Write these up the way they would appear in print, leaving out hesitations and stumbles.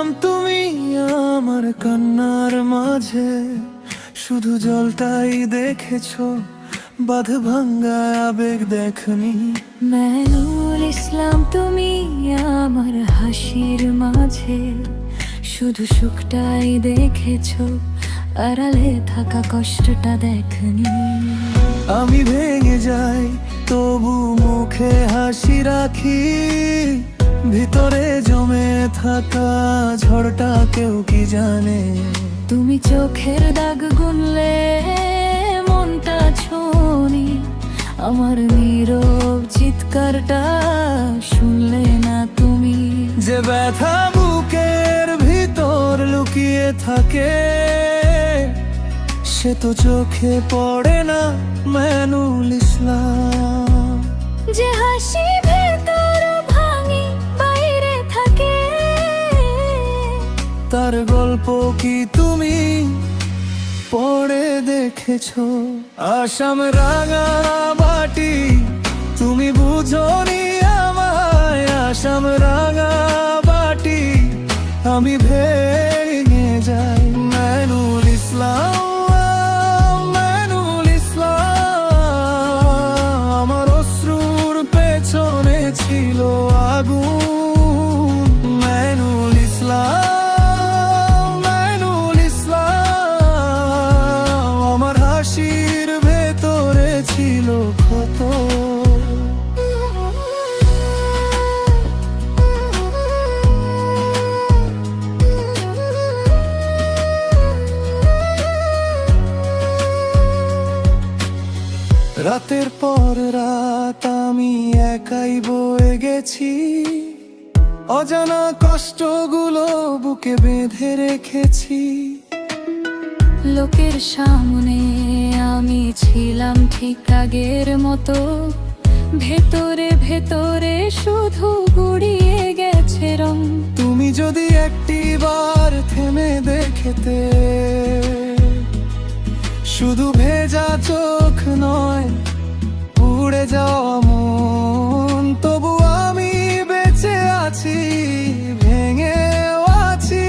ইসলাম তুমি আমার কান্নার মাঝে শুধু জলটাই দেখেছো, বাঁধ ভাঙ্গা আবেগ দেখনি। মেনুল ইসলাম তুমি আমার হাসির মাঝে শুধু সুখটাই দেখেছো, আড়ালে থাকা কষ্টটা দেখনি। আমি ভেঙে যাই তবু মুখে হাসি রাখি, ভিতরে জমে থাকা ঝড়টা কেউ কি জানে। তুমি চোখের দাগ গুনলে মনটা ছোনি, আমার নীরব চিৎকারটা শুনলে না তুমি। যে ব্যথা বুকের ভিতর লুকিয়ে থাকে সে তো চোখে পড়ে না মেনুল ইসলাম। যে হাসি ভেতর ভাঙি বাইরে থাকে, তার গল্প কি তুমি পড়ে দেখেছো? আসাম রাঙা বাটি তুমি বুঝোনি আমায়, আসাম রাঙা বাটি আমি ভেঙে যাই। মেনুল ইসলাম, মেনুল ইসলাম, আমার অশ্রুর পেছনে ছিল আগুন। মেনুল ইসলাম, মেনুল ইসলাম, আমার হাসির ভেতরে ছিল ক্ষত। রাতের পর রাত আমি একাই বয়ে গেছি, অজানা কষ্টগুলো বুকে বেঁধে রেখেছি। লোকের সামনে আমি ছিলাম ঠিক আগের মতো, ভেতরে ভেতরে শুধু গুড়িয়ে গেছে রং। তুমি যদি একটিবার থেমে দেখতে, শুধু ভেজা চোখ নয় উড়ে যাওয়া মন, তবু আমি বেঁচে আছি, ভেঙেও আছি।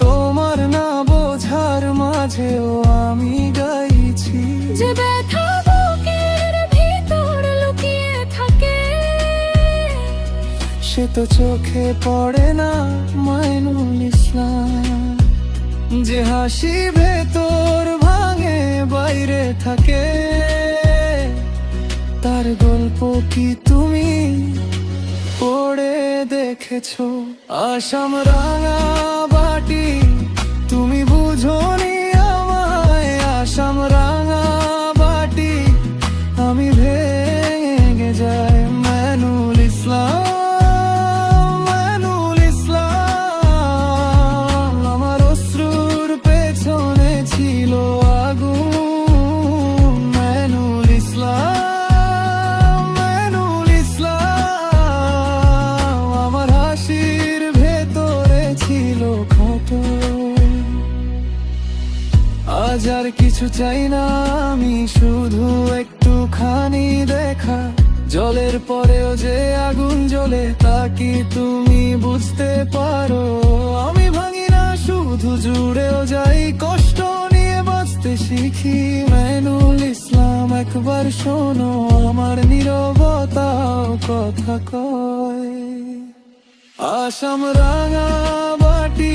তোমার না বোঝার মাঝেও আমি গাইছি। যে ব্যথা বুকের ভিতর লুকিয়ে থাকে, সে তো চোখে পড়ে না মাইনুল ইসলাম। যে হাসি ভেতর ভাঙে বাইরে থাকে, তার গল্প কি তুমি পড়ে দেখেছো? আসাম রাঙা বাটি তুমি বুঝোনি আমায়, আসাম রাঙা বাটি আমি ভেঙে যাই। মেনুল ইসলাম, মেনুল ইসলাম, আমার অশ্রুর পেছনে ছিল আগুন। মেনুল ইসলাম, মেনুল ইসলাম, আমার হাসির ভেতরে ছিল ক্ষত। আজ আর কিছু চাই না আমি, শুধু একটুখানি দেখা। জলের পরেও যে আগুন জ্বলে তা কি তুমি বুঝতে পারো? আমি ভাঙি না শুধু জুড়েও যাই, কষ্ট নিয়ে বাঁচতে শিখি। মেনুল ইসলাম একবার শোনো, আমার নীরবতাও কথা কয়। আসাম রাঙা বাটি